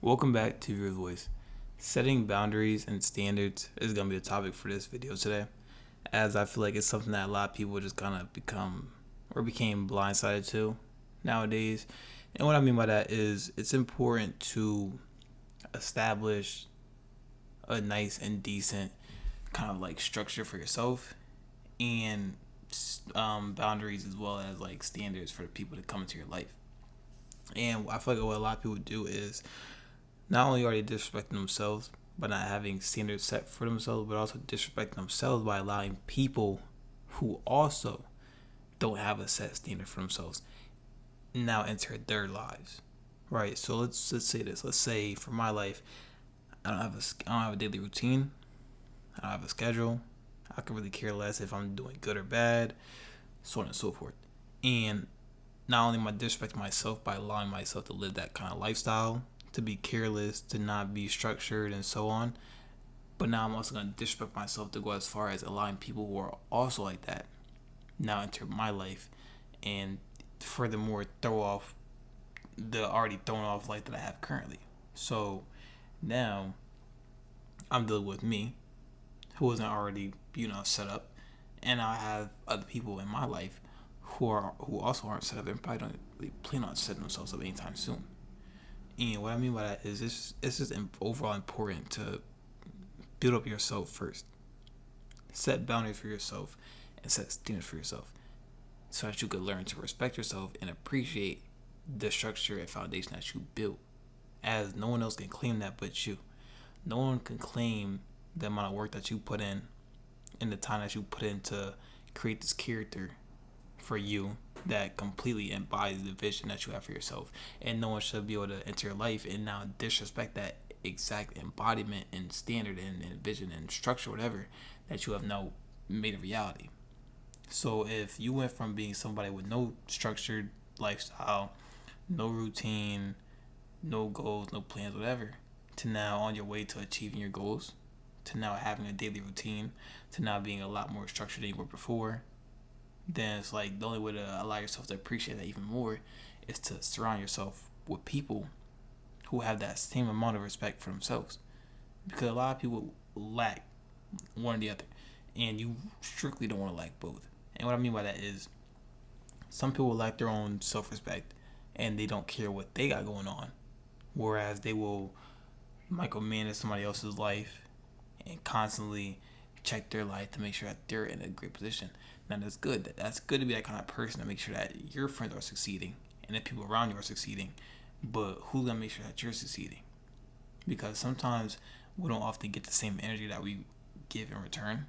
Welcome back to Your Voice. Setting boundaries and standards is going to be the topic for this video today, as I feel like it's something that a lot of people just kind of become or became blindsided to nowadays. And what I mean by that is it's important to establish a nice and decent kind of like structure for yourself and boundaries as well as like standards for the people that come into your life. And I feel like what a lot of people do is not only are they disrespecting themselves by not having standards set for themselves, but also disrespecting themselves by allowing people who also don't have a set standard for themselves now enter their lives. Right. So let's say this. Let's say for my life, I don't have a daily routine. I don't have a schedule. I could really care less if I'm doing good or bad, so on and so forth. And not only am I disrespecting myself by allowing myself to live that kind of lifestyle, to be careless, to not be structured, and so on, but now I'm also going to disrespect myself to go as far as allowing people who are also like that now enter my life and furthermore throw off the already thrown off life that I have currently. So now I'm dealing with me who wasn't already, set up, and I have other people in my life who also aren't set up and probably don't really plan on setting themselves up anytime soon. And what I mean by that is it's just overall important to build up yourself first. Set boundaries for yourself and set standards for yourself so that you could learn to respect yourself and appreciate the structure and foundation that you built. As no one else can claim that but you. No one can claim the amount of work that you put in and the time that you put in to create this character for you that completely embodies the vision that you have for yourself. And no one should be able to enter your life and now disrespect that exact embodiment and standard and vision and structure, whatever, that you have now made a reality. So if you went from being somebody with no structured lifestyle, no routine, no goals, no plans, whatever, to now on your way to achieving your goals, to now having a daily routine, to now being a lot more structured than you were before, then it's like the only way to allow yourself to appreciate that even more is to surround yourself with people who have that same amount of respect for themselves. Because a lot of people lack one or the other, and you strictly don't want to lack both. And what I mean by that is some people lack their own self respect and they don't care what they got going on, whereas they will micromanage somebody else's life and constantly check their life to make sure that they're in a great position. Now that's good. That's good to be that kind of person to make sure that your friends are succeeding and that people around you are succeeding. But who's gonna make sure that you're succeeding? Because sometimes we don't often get the same energy that we give in return.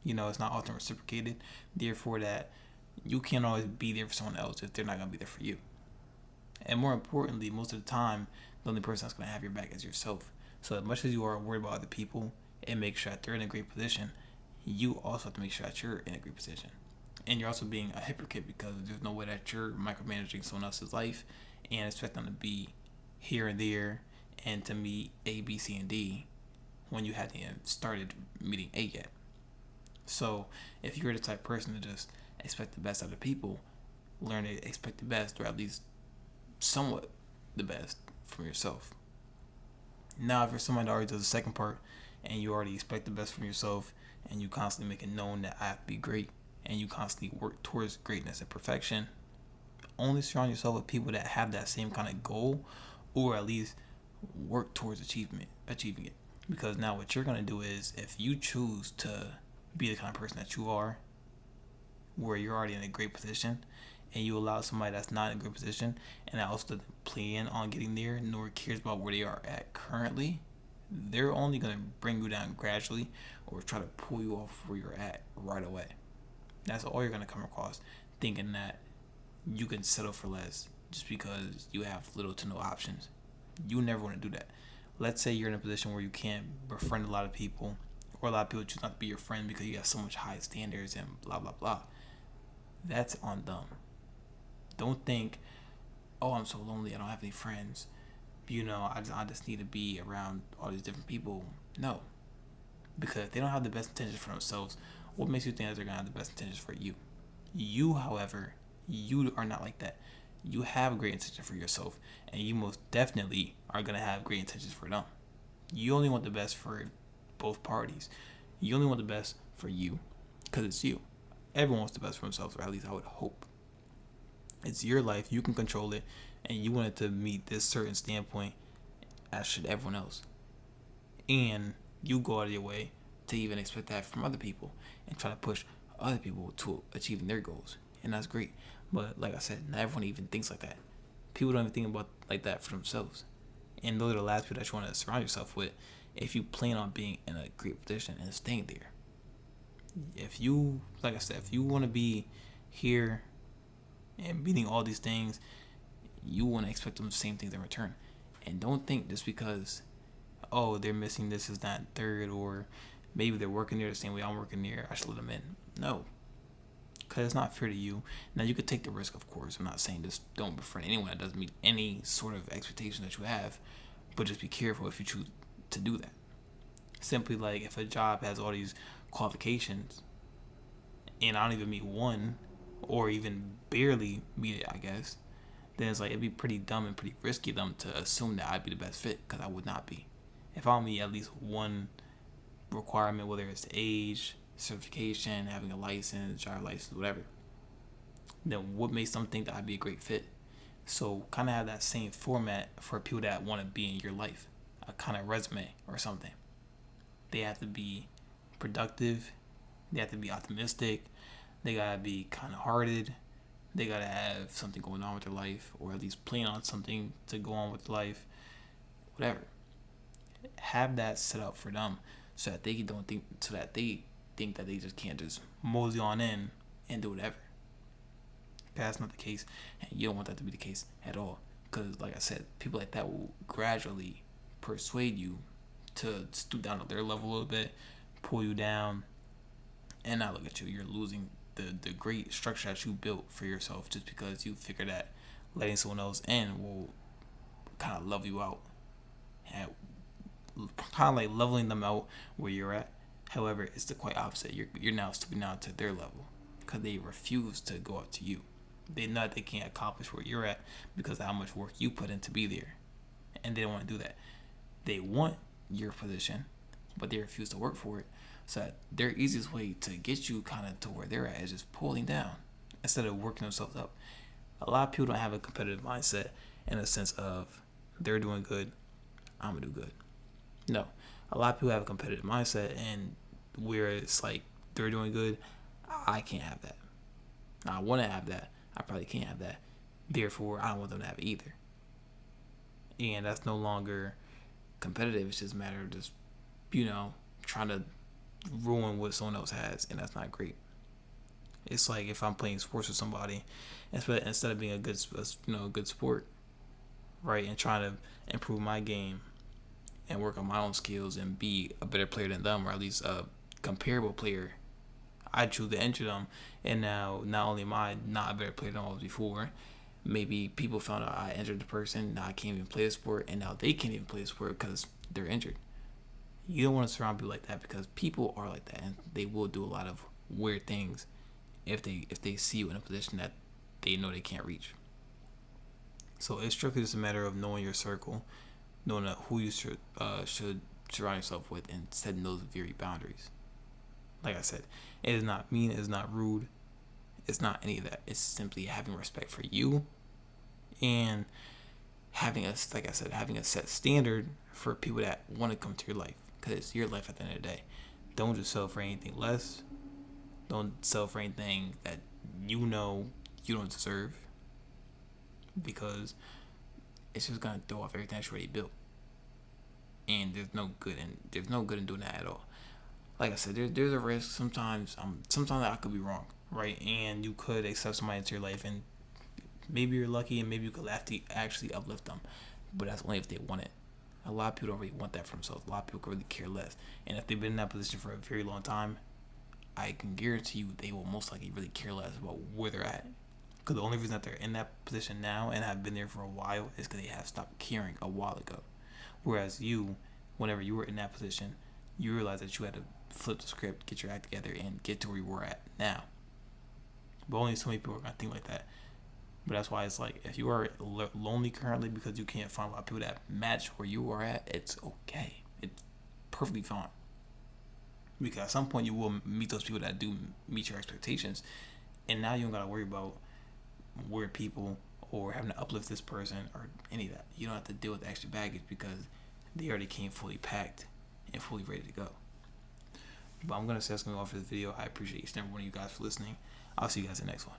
It's not often reciprocated. Therefore, that you can't always be there for someone else if they're not gonna be there for you. And more importantly, most of the time, the only person that's gonna have your back is yourself. So as much as you are worried about other people and make sure that they're in a great position, you also have to make sure that you're in a great position. And you're also being a hypocrite because there's no way that you're micromanaging someone else's life and expect them to be here and there and to meet A, B, C, and D when you hadn't even started meeting A yet. So if you're the type of person to just expect the best out of people, learn to expect the best, or at least somewhat the best from yourself. Now, if you're somebody that already does the second part and you already expect the best from yourself and you constantly make it known that I have to be great and you constantly work towards greatness and perfection, only surround yourself with people that have that same kind of goal or at least work towards achieving it. Because now what you're going to do is if you choose to be the kind of person that you are, where you're already in a great position, and you allow somebody that's not in a good position and that also doesn't plan on getting there nor cares about where they are at currently, they're only going to bring you down gradually or try to pull you off where you're at right away. That's all you're going to come across, thinking that you can settle for less just because you have little to no options. You never want to do that. Let's say you're in a position where you can't befriend a lot of people, or a lot of people choose not to be your friend because you have so much high standards and blah blah blah. That's on them. Don't think, oh, I'm so lonely, I don't have any friends. I just need to be around all these different people. No, because they don't have the best intentions for themselves. What makes you think that they're gonna have the best intentions for you? You, however, you are not like that. you have great intentions for yourself, and you most definitely are gonna have great intentions for them. You only want the best for both parties. You only want the best for you, because it's you. Everyone wants the best for themselves, or at least I would hope. It's your life. You can control it, and you want it to meet this certain standpoint, as should everyone else. And you go out of your way to even expect that from other people and try to push other people to achieving their goals. And that's great. But like I said, not everyone even thinks like that. People don't even think about like that for themselves. And those are the last people that you want to surround yourself with if you plan on being in a great position and staying there. If you, like I said, if you want to be here and meeting all these things, you want to expect them the same things in return. And don't think just because, oh, they're missing this is not third, or maybe they're working there the same way I'm working there, I should let them in. No, because it's not fair to you. Now, you could take the risk, of course. I'm not saying just don't befriend anyone that doesn't meet any sort of expectation that you have, but just be careful if you choose to do that. Simply like if a job has all these qualifications and I don't even meet one, or even barely meet it, I guess, then it's like it'd be pretty dumb and pretty risky of them to assume that I'd be the best fit, because I would not be. If I don't meet at least one requirement, whether it's age, certification, having a license, driver license, whatever, then what makes them think that I'd be a great fit? So kind of have that same format for people that want to be in your life, a kind of resume or something. They have to be productive. They have to be optimistic. They gotta be kind of hearted. They gotta have something going on with their life, or at least plan on something to go on with life. Whatever. Have that set up for them, so that they don't think, so that they think that they just can't just mosey on in and do whatever. That's not the case, and you don't want that to be the case at all. Because, like I said, people like that will gradually persuade you to stoop down to their level a little bit, pull you down, and now look at you. You're losing the great structure that you built for yourself just because you figured that letting someone else in will kind of level you out. And kind of like leveling them out where you're at. However, it's the quite opposite. You're now stooping down to their level because they refuse to go up to you. They know that they can't accomplish where you're at because of how much work you put in to be there. And they don't want to do that. They want your position, but they refuse to work for it. So that their easiest way to get you kind of to where they're at is just pulling down instead of working themselves up. A lot of people don't have a competitive mindset in a sense of they're doing good, I'm going to do good. No. A lot of people have a competitive mindset, and where it's like they're doing good, I can't have that. Now, I want to have that. I probably can't have that. Therefore, I don't want them to have it either. And that's no longer competitive. It's just a matter of just, trying to ruin what someone else has, and that's not great. It's like if I'm playing sports with somebody, instead of being a good sport, right, and trying to improve my game and work on my own skills and be a better player than them, or at least a comparable player, I choose to enter them, and now not only am I not a better player than I was before, maybe people found out I injured the person, now I can't even play the sport, and now they can't even play the sport because they're injured. You don't want to surround people like that, because people are like that, and they will do a lot of weird things if they see you in a position that they know they can't reach. So it's strictly just a matter of knowing your circle, knowing who you should surround yourself with, and setting those very boundaries. Like I said, it is not mean, it is not rude, it's not any of that. It's simply having respect for you, and having having a set standard for people that want to come to your life, because it's your life at the end of the day. Don't just settle for anything less. Don't settle for anything that you don't deserve, because it's just gonna throw off everything that's already built, and there's no good in doing that at all. Like I said, there's a risk sometimes. Sometimes I could be wrong, right? And you could accept somebody into your life, and maybe you're lucky, and maybe you could actually uplift them, but that's only if they want it. A lot of people don't really want that for themselves. A lot of people could really care less, and if they've been in that position for a very long time, I can guarantee you they will most likely really care less about where they're at. Because the only reason that they're in that position now and have been there for a while is because they have stopped caring a while ago. Whereas you, whenever you were in that position, you realized that you had to flip the script, get your act together, and get to where you were at now. But only so many people are going to think like that. But that's why it's like, if you are lonely currently because you can't find a lot of people that match where you are at, it's okay. It's perfectly fine. Because at some point you will meet those people that do meet your expectations, and now you don't gotta worry about weird people or having to uplift this person or any of that. You don't have to deal with the extra baggage because they already came fully packed and fully ready to go. But I'm gonna say that's gonna be all for this video. I appreciate each and every one of you guys for listening. I'll see you guys in the next one.